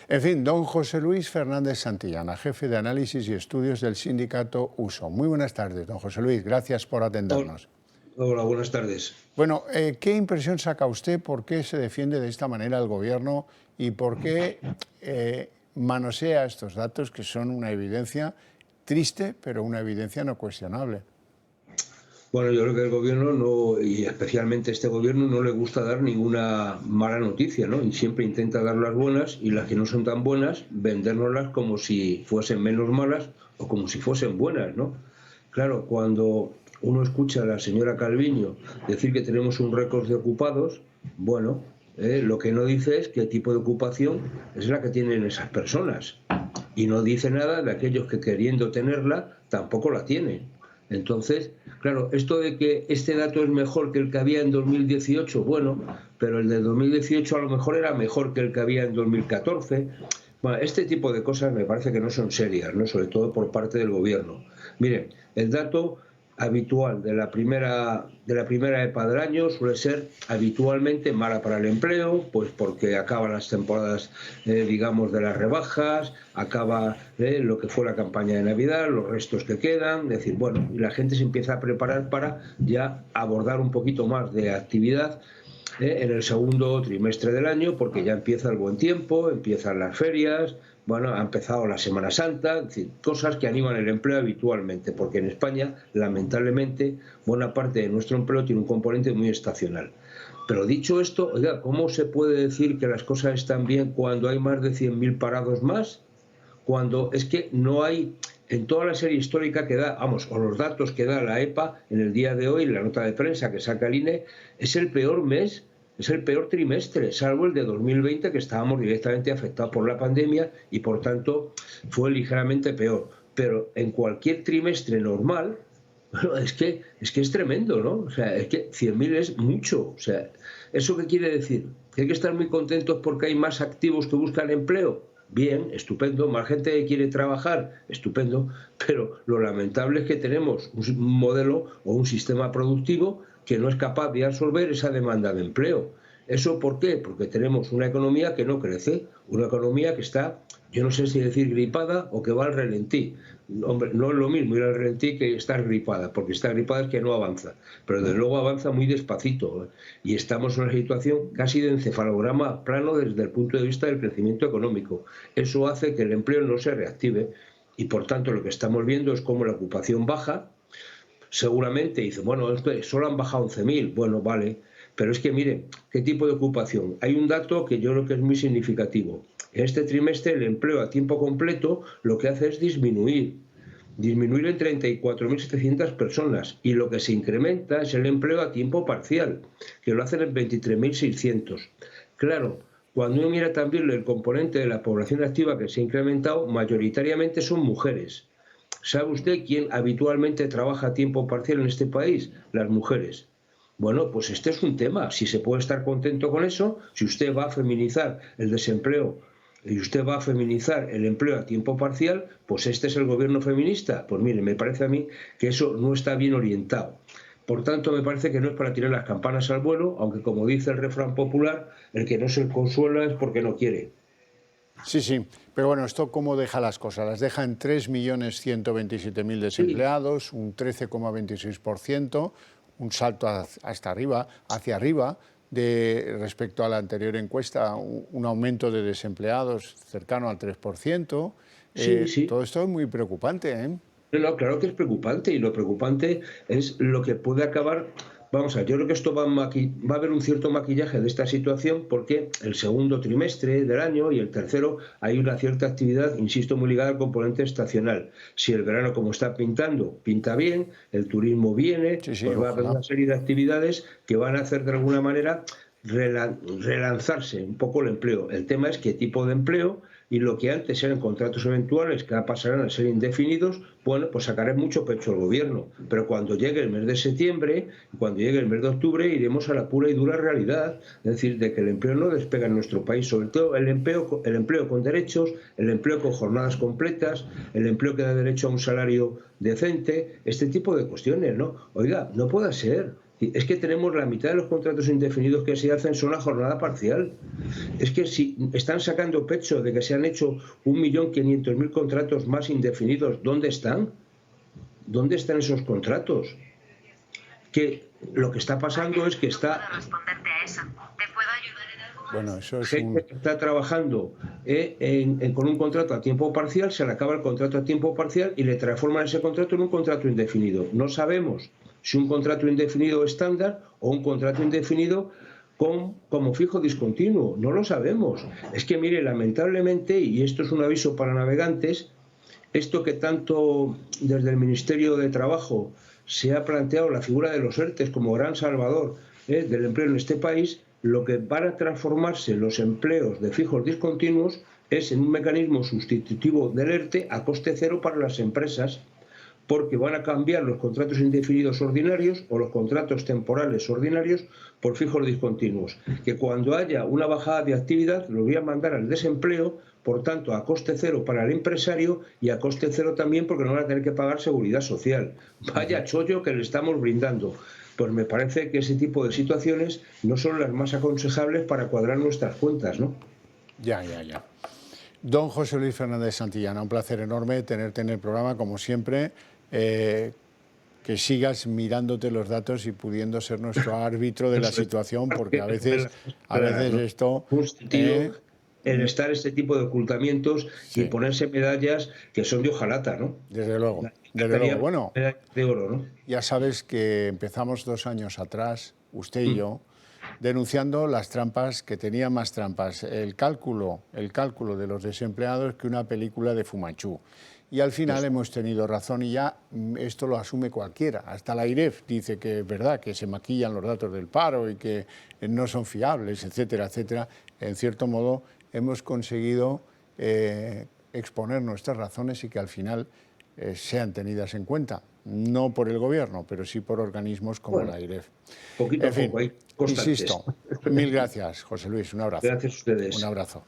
En fin, don José Luis Fernández Santillana, jefe de análisis y estudios del sindicato USO. Muy buenas tardes, don José Luis, gracias por atendernos. Hola, buenas tardes. Bueno, ¿qué impresión saca usted? ¿Por qué se defiende de esta manera el gobierno y por qué manosea estos datos que son una evidencia triste, pero una evidencia no cuestionable? Bueno, yo creo que el gobierno no, y especialmente este gobierno, no le gusta dar ninguna mala noticia, ¿no? Y siempre intenta dar las buenas y las que no son tan buenas, vendérnoslas como si fuesen menos malas o como si fuesen buenas, ¿no? Claro, cuando uno escucha a la señora Calviño decir que tenemos un récord de ocupados, bueno, lo que no dice es qué tipo de ocupación es la que tienen esas personas. Y no dice nada de aquellos que queriendo tenerla tampoco la tienen. Entonces, claro, esto de que este dato es mejor que el que había en 2018, bueno, pero el de 2018 a lo mejor era mejor que el que había en 2014. Bueno, este tipo de cosas me parece que no son serias, ¿no? Sobre todo por parte del gobierno. Miren, el dato habitual de la primera EPA del año suele ser habitualmente mala para el empleo, pues porque acaban las temporadas, digamos, de las rebajas, acaba lo que fue la campaña de Navidad, los restos que quedan, es decir, bueno, y la gente se empieza a preparar para ya abordar un poquito más de actividad en el segundo trimestre del año, porque ya empieza el buen tiempo, empiezan las ferias, bueno, ha empezado la Semana Santa, es decir, cosas que animan el empleo habitualmente, porque en España, lamentablemente, buena parte de nuestro empleo tiene un componente muy estacional. Pero dicho esto, oiga, ¿cómo se puede decir que las cosas están bien cuando hay más de 100.000 parados más? Cuando es que no hay, en toda la serie histórica que da, vamos, o los datos que da la EPA en el día de hoy, la nota de prensa que saca el INE, es el peor mes, es el peor trimestre, salvo el de 2020, que estábamos directamente afectados por la pandemia y por tanto fue ligeramente peor. Pero en cualquier trimestre normal, bueno, es que es tremendo, ¿no? O sea, es que 100.000 es mucho. O sea, ¿eso qué quiere decir? ¿Que hay que estar muy contentos porque hay más activos que buscan empleo? Bien, estupendo, más gente que quiere trabajar, estupendo, pero lo lamentable es que tenemos un modelo o un sistema productivo que no es capaz de absorber esa demanda de empleo. ¿Eso por qué? Porque tenemos una economía que no crece, una economía que está, yo no sé si decir gripada o que va al ralentí. Hombre, no es lo mismo ir al ralentí que estar gripada, porque estar gripada es que no avanza, pero desde luego avanza muy despacito, y estamos en una situación casi de encefalograma plano desde el punto de vista del crecimiento económico. Eso hace que el empleo no se reactive y por tanto lo que estamos viendo es cómo la ocupación baja. Seguramente dice, bueno, solo han bajado 11.000, bueno, vale, pero es que mire, ¿qué tipo de ocupación? Hay un dato que yo creo que es muy significativo. En este trimestre el empleo a tiempo completo lo que hace es disminuir en 34.700 personas, y lo que se incrementa es el empleo a tiempo parcial, que lo hacen en 23.600. Claro, cuando uno mira también el componente de la población activa que se ha incrementado, mayoritariamente son mujeres. ¿Sabe usted quién habitualmente trabaja a tiempo parcial en este país? Las mujeres. Bueno, pues este es un tema. Si se puede estar contento con eso, si usted va a feminizar el desempleo y usted va a feminizar el empleo a tiempo parcial, pues este es el gobierno feminista. Pues mire, me parece a mí que eso no está bien orientado. Por tanto, me parece que no es para tirar las campanas al vuelo, aunque como dice el refrán popular, el que no se consuela es porque no quiere. Sí, sí, pero bueno, ¿esto cómo deja las cosas? Las deja en 3.127.000 Sí, desempleados, un 13,26%, un salto hasta arriba, hacia arriba, respecto a la anterior encuesta, un aumento de desempleados cercano al 3%. sí, sí. Todo esto es muy preocupante, ¿eh? No, no, claro que es preocupante, y lo preocupante es lo que puede acabar. Vamos a ver, yo creo que esto va a haber un cierto maquillaje de esta situación, porque el segundo trimestre del año y el tercero hay una cierta actividad, insisto, muy ligada al componente estacional. Si el verano, como está pintando, pinta bien, el turismo viene, Sí, sí, pues va a haber ojalá. una serie de actividades que van a hacer de alguna manera relanzarse un poco el empleo. El tema es qué tipo de empleo, y lo que antes eran contratos eventuales que pasarán a ser indefinidos, bueno, pues sacaré mucho pecho al gobierno. Pero cuando llegue el mes de septiembre, cuando llegue el mes de octubre, iremos a la pura y dura realidad, es decir, de que el empleo no despega en nuestro país, sobre todo el empleo con derechos, el empleo con jornadas completas, el empleo que da derecho a un salario decente, este tipo de cuestiones, ¿no? Oiga, no puede ser. Es que tenemos la mitad de los contratos indefinidos que se hacen son a jornada parcial. Es que si están sacando pecho de que se han hecho 1.500.000 contratos más indefinidos, ¿dónde están? ¿Dónde están esos contratos? Que lo que está pasando es que está... Bueno, eso es gente que está trabajando con un contrato a tiempo parcial, se le acaba el contrato a tiempo parcial y le transforman ese contrato en un contrato indefinido. No sabemos si un contrato indefinido estándar o un contrato indefinido como fijo discontinuo. No lo sabemos. Es que, mire, lamentablemente, y esto es un aviso para navegantes, esto que tanto desde el Ministerio de Trabajo se ha planteado la figura de los ERTE como gran salvador del empleo en este país, lo que van a transformarse los empleos de fijos discontinuos es en un mecanismo sustitutivo del ERTE a coste cero para las empresas, porque van a cambiar los contratos indefinidos ordinarios o los contratos temporales ordinarios por fijos discontinuos, que cuando haya una bajada de actividad los voy a mandar al desempleo, por tanto a coste cero para el empresario y a coste cero también porque no van a tener que pagar seguridad social. Vaya chollo que le estamos brindando. Pues me parece que ese tipo de situaciones no son las más aconsejables para cuadrar nuestras cuentas, ¿no? Ya. Don José Luis Fernández Santillana, un placer enorme tenerte en el programa, como siempre. Que sigas mirándote los datos y pudiendo ser nuestro árbitro de la situación, porque a veces esto... En estar este tipo de ocultamientos y ponerse medallas que son de hojalata, ¿no? Desde luego. Bueno, de oro, ¿no? Ya sabes que empezamos 2 años atrás, usted y yo, denunciando las trampas, que tenía más trampas, el cálculo de los desempleados que una película de Fu Manchu. Y al final hemos tenido razón y ya esto lo asume cualquiera. Hasta la AIREF dice que es verdad, que se maquillan los datos del paro y que no son fiables, etcétera, etcétera. En cierto modo hemos conseguido exponer nuestras razones y que al final sean tenidas en cuenta. No por el gobierno, pero sí por organismos como la AIREF. Poquito a poco, hay constantes. Insisto, mil gracias, José Luis. Un abrazo. Gracias a ustedes. Un abrazo.